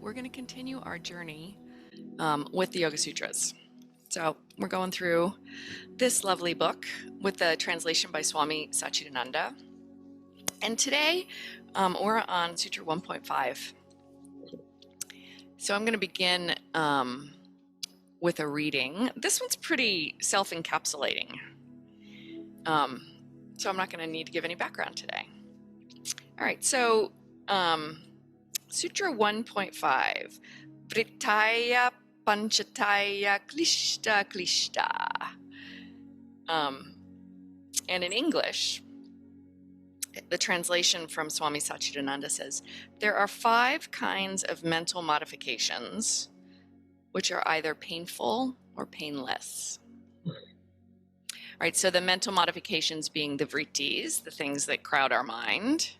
we're going to continue our journey with the Yoga Sutras. So we're going through this lovely book with the translation by Swami Satchidananda. And today we're on Sutra 1.5. So I'm going to begin with a reading. This one's pretty self-encapsulating. So I'm not going to need to give any background today. All right, so Sutra 1.5, Vritaya Panchataya Klishta Klishta. And in English, the translation from Swami Satchidananda says, there are 5 kinds of mental modifications which are either painful or painless. All right, so the mental modifications being the vrittis, the things that crowd our mind,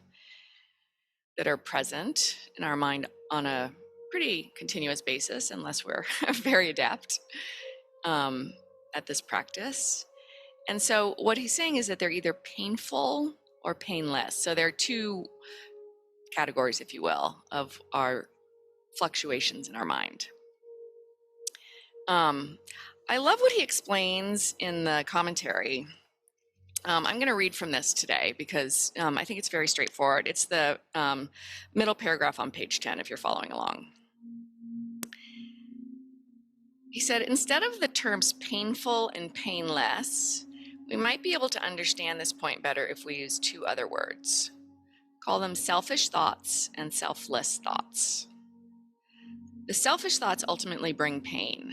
that are present in our mind on a pretty continuous basis, unless we're very adept at this practice. And so what he's saying is that they're either painful or painless. So there are 2 categories, if you will, of our fluctuations in our mind. I love what he explains in the commentary. I'm going to read from this today because I think it's very straightforward. It's the middle paragraph on page 10 if you're following along. He said, instead of the terms painful and painless, we might be able to understand this point better if we use 2 other words. Call them selfish thoughts and selfless thoughts. The selfish thoughts ultimately bring pain.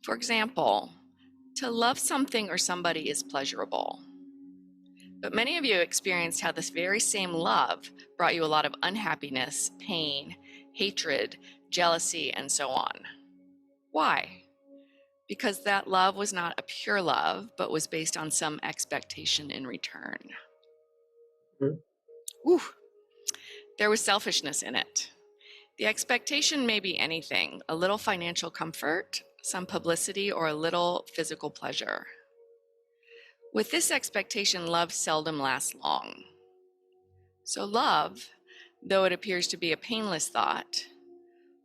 For example, to love something or somebody is pleasurable. But many of you experienced how this very same love brought you a lot of unhappiness, pain, hatred, jealousy, and so on. Why? Because that love was not a pure love, but was based on some expectation in return. Woo. There was selfishness in it. The expectation may be anything, a little financial comfort, some publicity, or a little physical pleasure. With this expectation, love seldom lasts long. So love, though it appears to be a painless thought,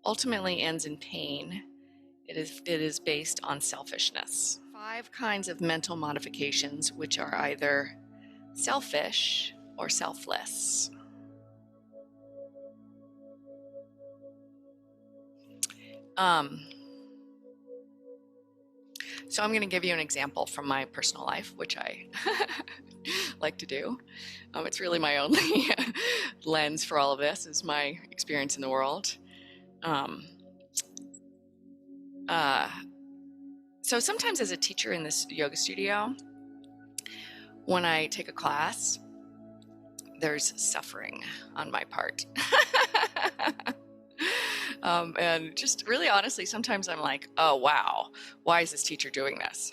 ultimately ends in pain. It is based on selfishness. 5 kinds of mental modifications, which are either selfish or selfless. So I'm going to give you an example from my personal life, which I like to do. It's really my only lens for all of this, is my experience in the world. So sometimes as a teacher in this yoga studio, when I take a class, there's suffering on my part. And just really honestly, sometimes I'm like, oh, wow, why is this teacher doing this?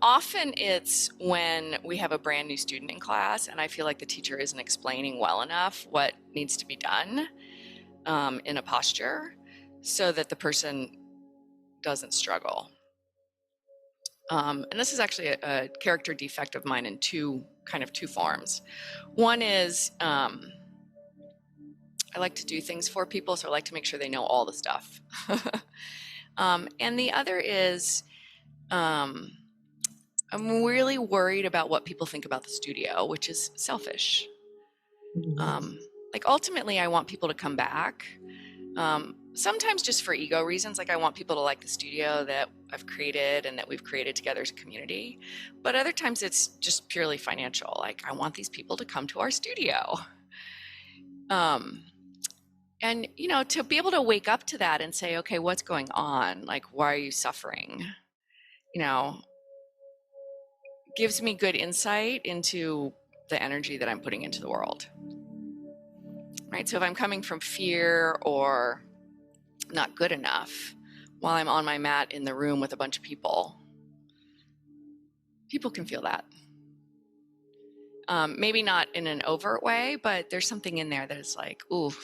Often it's when we have a brand new student in class and I feel like the teacher isn't explaining well enough what needs to be done in a posture so that the person doesn't struggle. And this is actually a character defect of mine in two forms. One is I like to do things for people, so I like to make sure they know all the stuff. And the other is I'm really worried about what people think about the studio, which is selfish. Like ultimately, I want people to come back. Sometimes just for ego reasons, like I want people to like the studio that I've created and that we've created together as a community. But other times it's just purely financial. Like I want these people to come to our studio. And, you know, to be able to wake up to that and say, okay, what's going on? Like, why are you suffering? You know, gives me good insight into the energy that I'm putting into the world. Right? So if I'm coming from fear or not good enough while I'm on my mat in the room with a bunch of people, people can feel that. Maybe not in an overt way, but there's something in there that is like, ooh,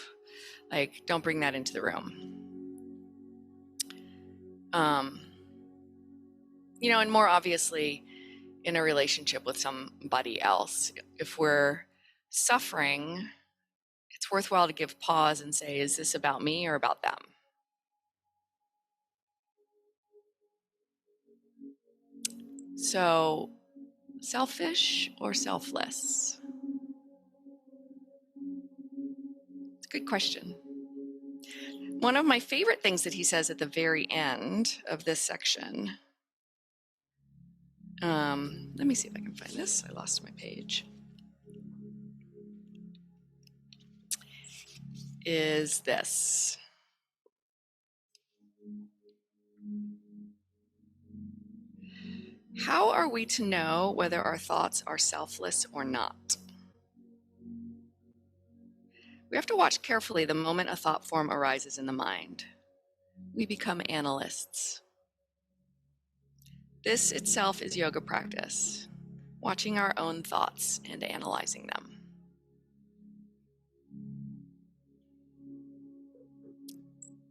like don't bring that into the room. You know, and more obviously in a relationship with somebody else, if we're suffering, it's worthwhile to give pause and say, is this about me or about them? So, selfish or selfless? It's a good question. One of my favorite things that he says at the very end of this section, let me see if I can find this. I lost my page. Is this. How are we to know whether our thoughts are selfless or not? We have to watch carefully the moment a thought form arises in the mind. We become analysts. This itself is yoga practice, watching our own thoughts and analyzing them.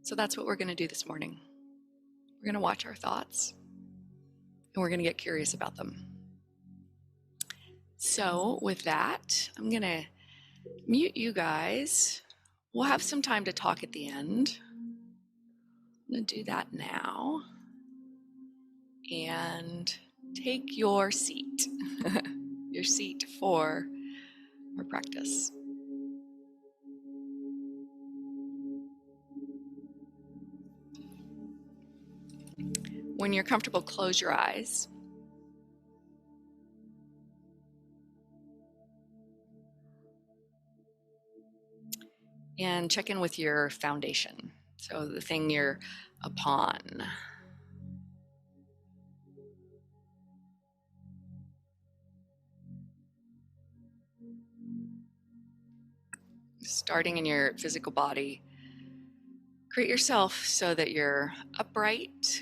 So that's what we're going to do this morning. We're going to watch our thoughts and we're going to get curious about them. So with that, I'm going to mute you guys. We'll have some time to talk at the end. I'm going to do that now. And take your seat, your seat for our practice. When you're comfortable, close your eyes. And check in with your foundation. So the thing you're upon. Starting in your physical body, create yourself so that you're upright,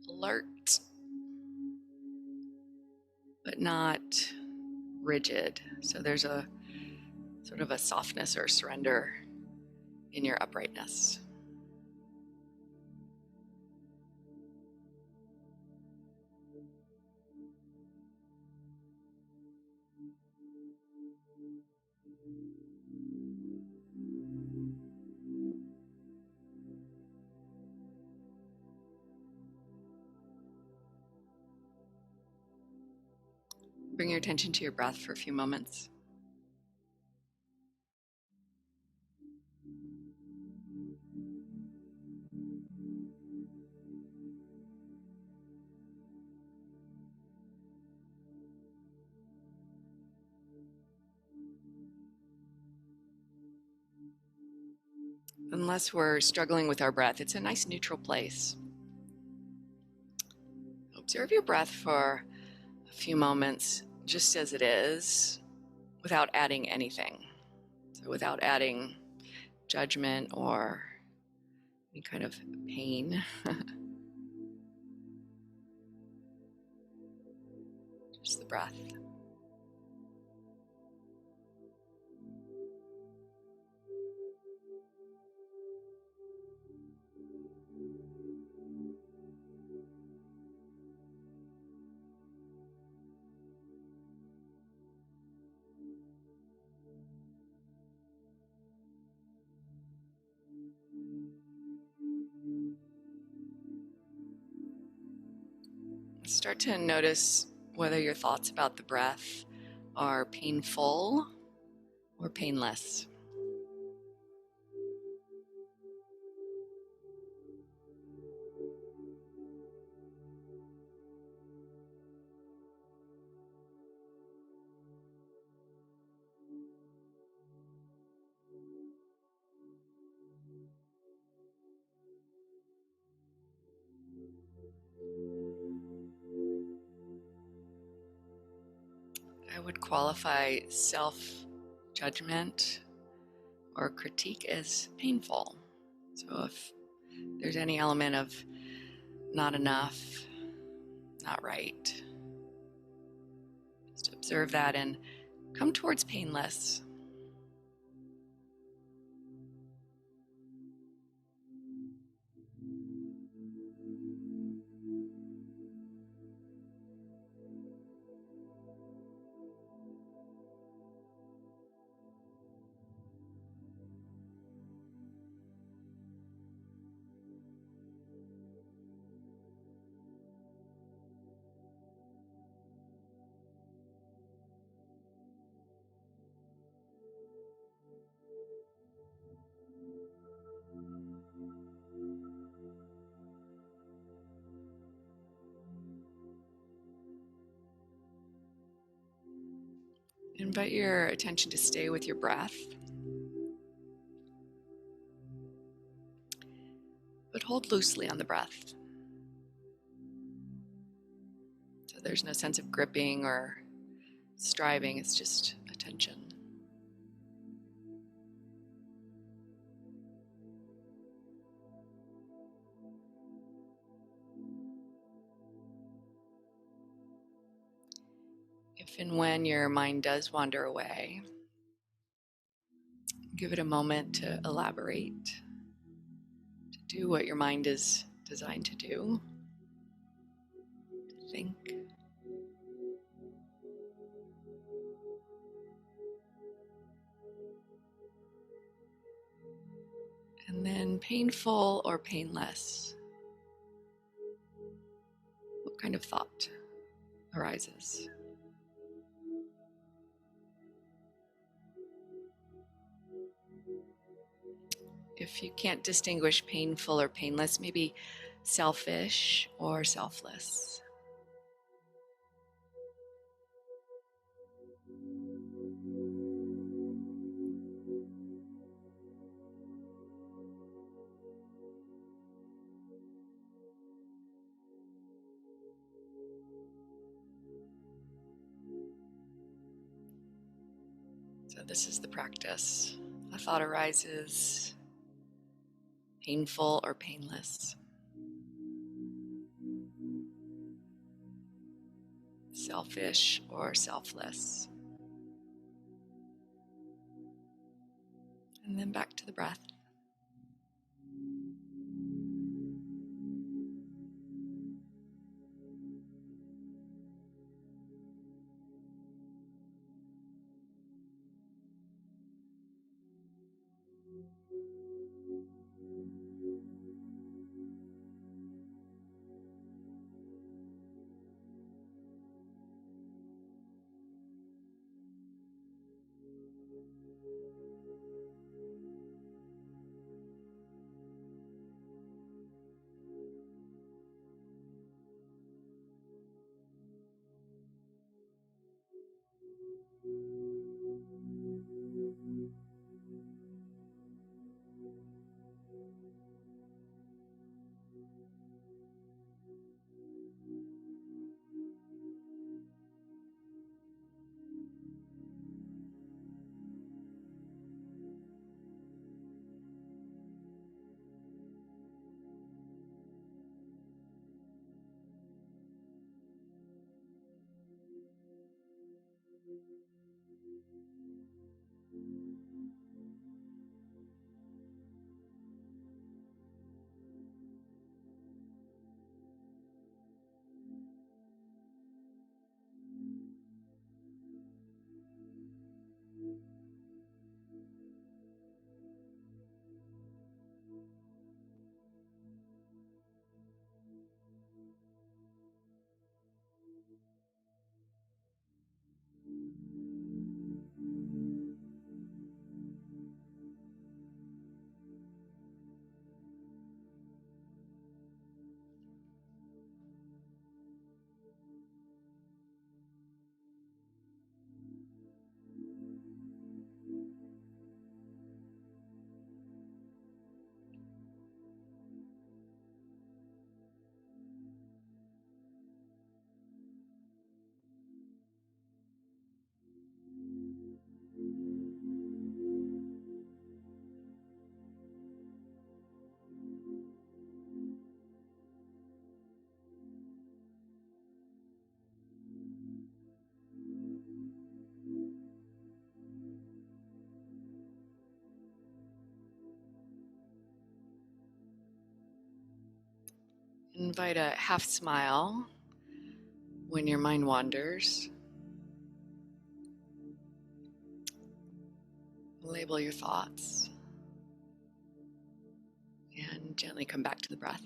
alert, but not rigid. So there's a sort of a softness or surrender in your uprightness. Bring your attention to your breath for a few moments. Unless we're struggling with our breath, it's a nice neutral place. Observe your breath for a few moments, just as it is, without adding anything. So without adding judgment or any kind of pain. Just the breath. Start to notice whether your thoughts about the breath are painful or painless. I would qualify self-judgment or critique as painful. So if there's any element of not enough, not right, just observe that and come towards painless. Invite your attention to stay with your breath, but hold loosely on the breath. So there's no sense of gripping or striving, it's just attention. If and when your mind does wander away, give it a moment to elaborate, to do what your mind is designed to do, to think. And then painful or painless, what kind of thought arises? If you can't distinguish painful or painless, maybe selfish or selfless. So this is the practice. A thought arises, painful or painless, selfish or selfless. And then back to the breath. Invite a half smile when your mind wanders. Label your thoughts and gently come back to the breath.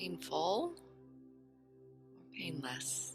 painful or painless?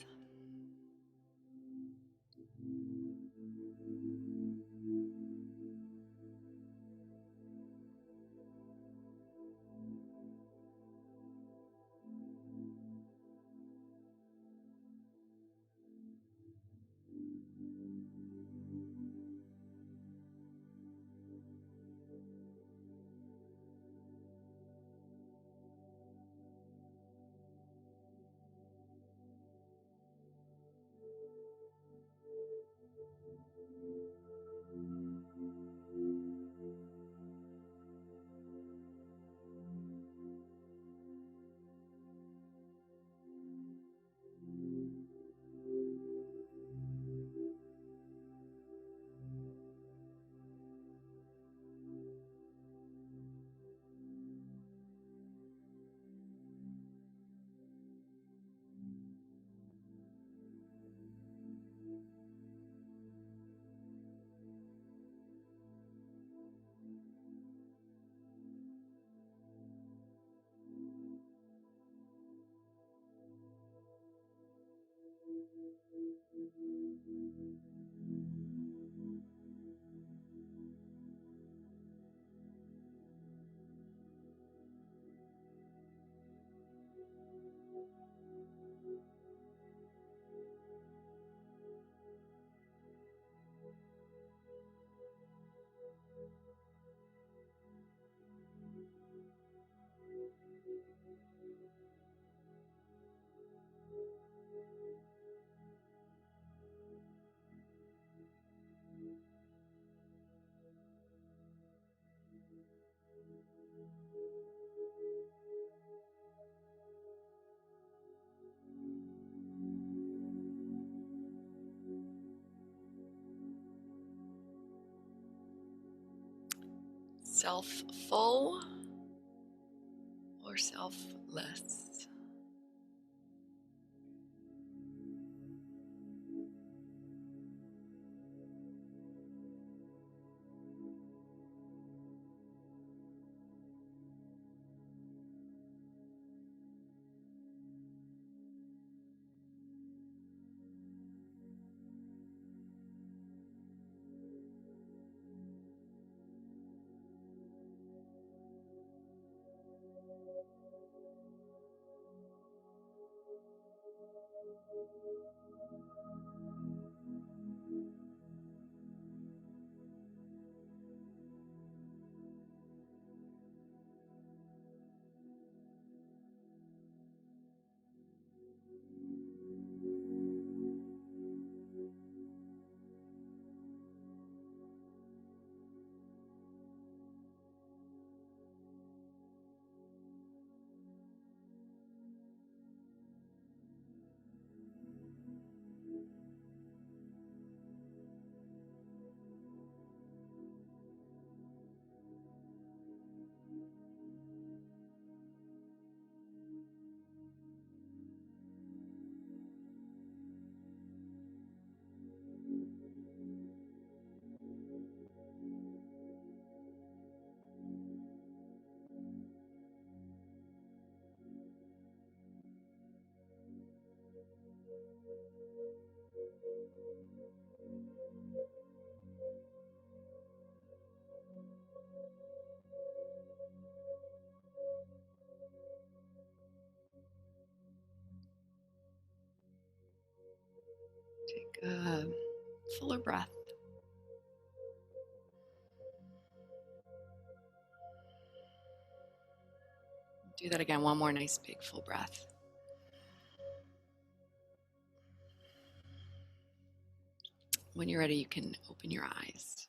Self-full or selfless? Take a fuller breath. Do that again. One more nice big full breath. When you're ready, you can open your eyes.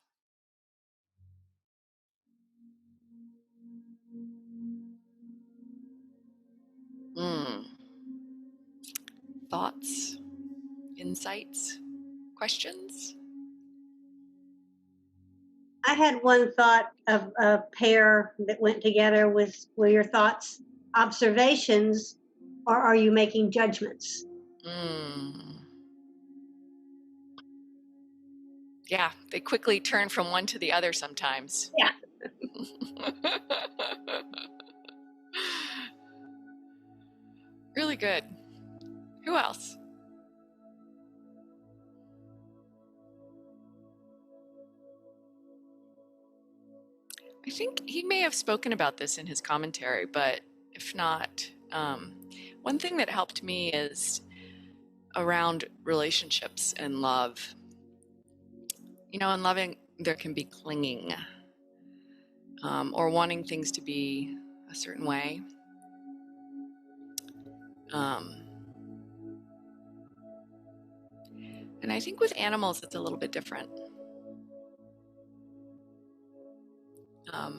Mm. Thoughts, insights, questions? I had one thought of a pair that went together with your thoughts, observations, or are you making judgments? Mm. Yeah, they quickly turn from one to the other sometimes. Yeah. good. Who else? I think he may have spoken about this in his commentary, but if not, one thing that helped me is around relationships and love. You know, in loving, there can be clinging, or wanting things to be a certain way. And I think with animals, it's a little bit different. I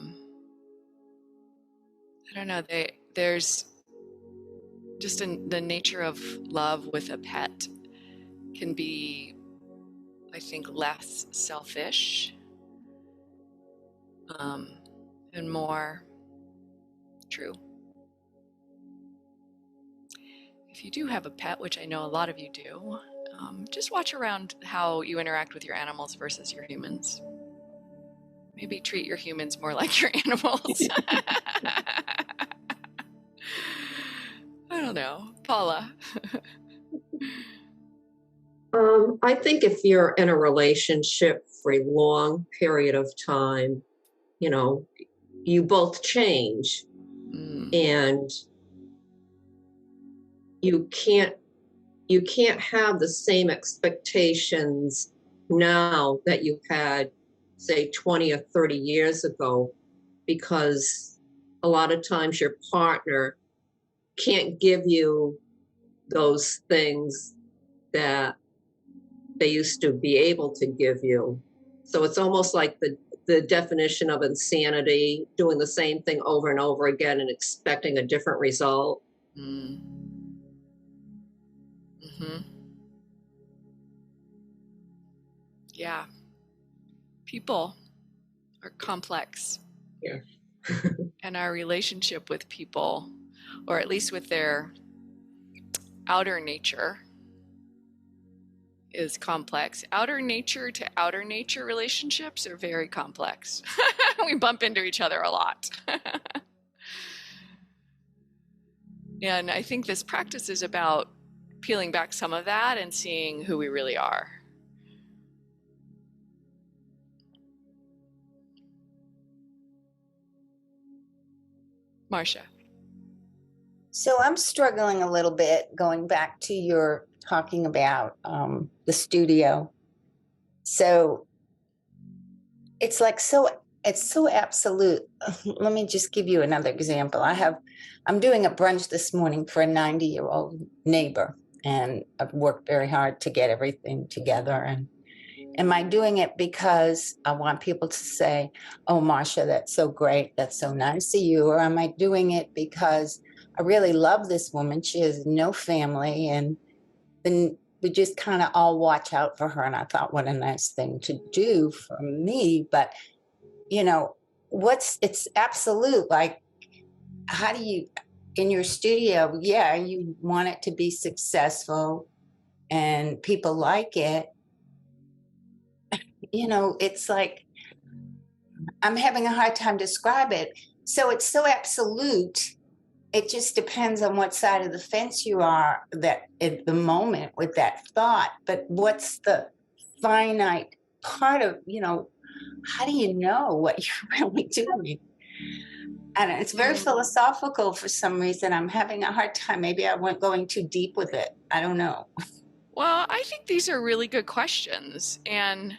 don't know. There's just the nature of love with a pet can be, I think, less selfish, and more true. If you do have a pet, which I know a lot of you do, just watch around how you interact with your animals versus your humans. Maybe treat your humans more like your animals. I don't know. Paula. I think if you're in a relationship for a long period of time, you know, you both change, and you can't have the same expectations now that you had, say, 20 or 30 years ago, because a lot of times your partner can't give you those things that they used to be able to give you. So it's almost like the definition of insanity, doing the same thing over and over again and expecting a different result. Yeah. People are complex. Yeah. And our relationship with people, or at least with their outer nature, is complex. Outer nature to outer nature relationships are very complex. We bump into each other a lot. And I think this practice is about peeling back some of that and seeing who we really are. Marcia. So I'm struggling a little bit going back to your talking about the studio. So it's like, it's so absolute. Let me just give you another example. I'm doing a brunch this morning for a 90-year-old neighbor, and I've worked very hard to get everything together. And am I doing it because I want people to say, oh, Marcia, that's so great, that's so nice of you? Or am I doing it because I really love this woman, she has no family, and then we just kind of all watch out for her? And I thought, what a nice thing to do for me. But, you know, it's absolute. Like, how do you, in your studio, yeah, you want it to be successful and people like it. You know, it's like, I'm having a hard time describe it. So it's so absolute. It just depends on what side of the fence you are that at the moment with that thought. But what's the finite part of, you know, how do you know what you're really doing? And it's very philosophical for some reason. I'm having a hard time. Maybe I went going too deep with it. I don't know. Well, I think these are really good questions. And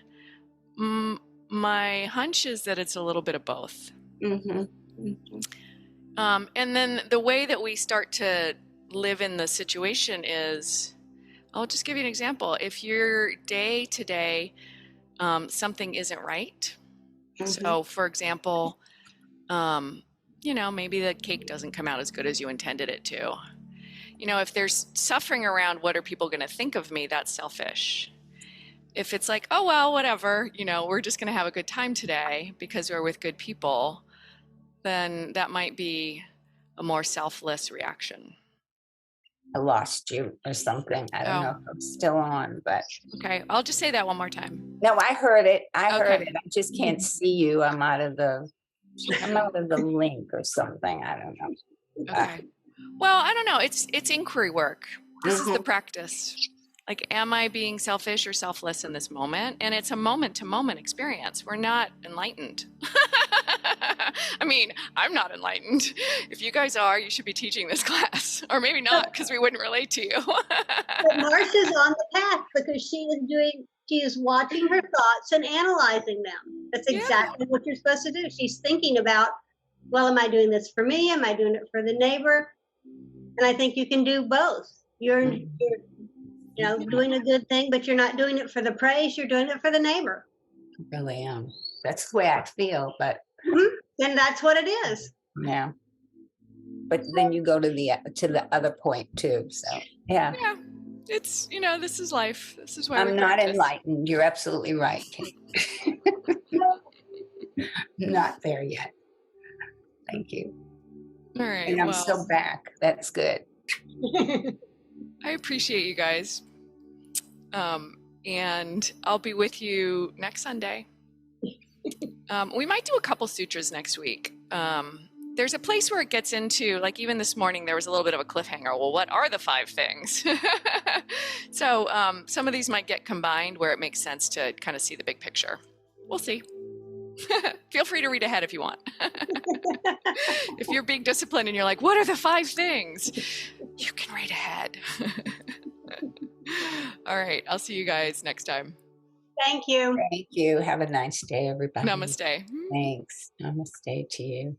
my hunch is that it's a little bit of both. And then the way that we start to live in the situation is, I'll just give you an example. If your day to day, something isn't right. So for example, you know, maybe the cake doesn't come out as good as you intended it to. You know, if there's suffering around, what are people going to think of me? That's selfish. If it's like, oh, well, whatever, you know, we're just going to have a good time today because we're with good people, then that might be a more selfless reaction. I lost you or something. I don't know if I'm still on, but. Okay, I'll just say that one more time. No, I heard it. I heard it. I just can't see you. I'm out of the link or something. I don't know. Okay. Well, I don't know. It's inquiry work. This is the Mhm. practice. Like, am I being selfish or selfless in this moment? And it's a moment to moment experience. We're not enlightened. I mean, I'm not enlightened. If you guys are, you should be teaching this class. Or maybe not, because we wouldn't relate to you. But Marcia's on the path because she is watching her thoughts and analyzing them. That's Yeah. exactly what you're supposed to do. She's thinking about, well, am I doing this for me? Am I doing it for the neighbor? And I think you can do both. You're doing a good thing, but you're not doing it for the praise. You're doing it for the neighbor. I really am. That's the way I feel, but And that's what it is. yeah. But then you go to the other point too. So yeah. Yeah. It's, this is life. This is why I'm we not practice. enlightened. You're absolutely right, Kate. Not there yet. Thank you. All right. And I'm well, still back. That's good. I appreciate you guys. And I'll be with you next Sunday. We might do a couple sutras next week. There's a place where it gets into, like, even this morning, there was a little bit of a cliffhanger. Well, what are the 5 things? So some of these might get combined where it makes sense to kind of see the big picture. We'll see. Feel free to read ahead if you want. If you're being disciplined and you're like, what are the 5 things? You can read ahead. All right. I'll see you guys next time. Thank you. Thank you. Have a nice day, everybody. Namaste. Thanks. Namaste to you.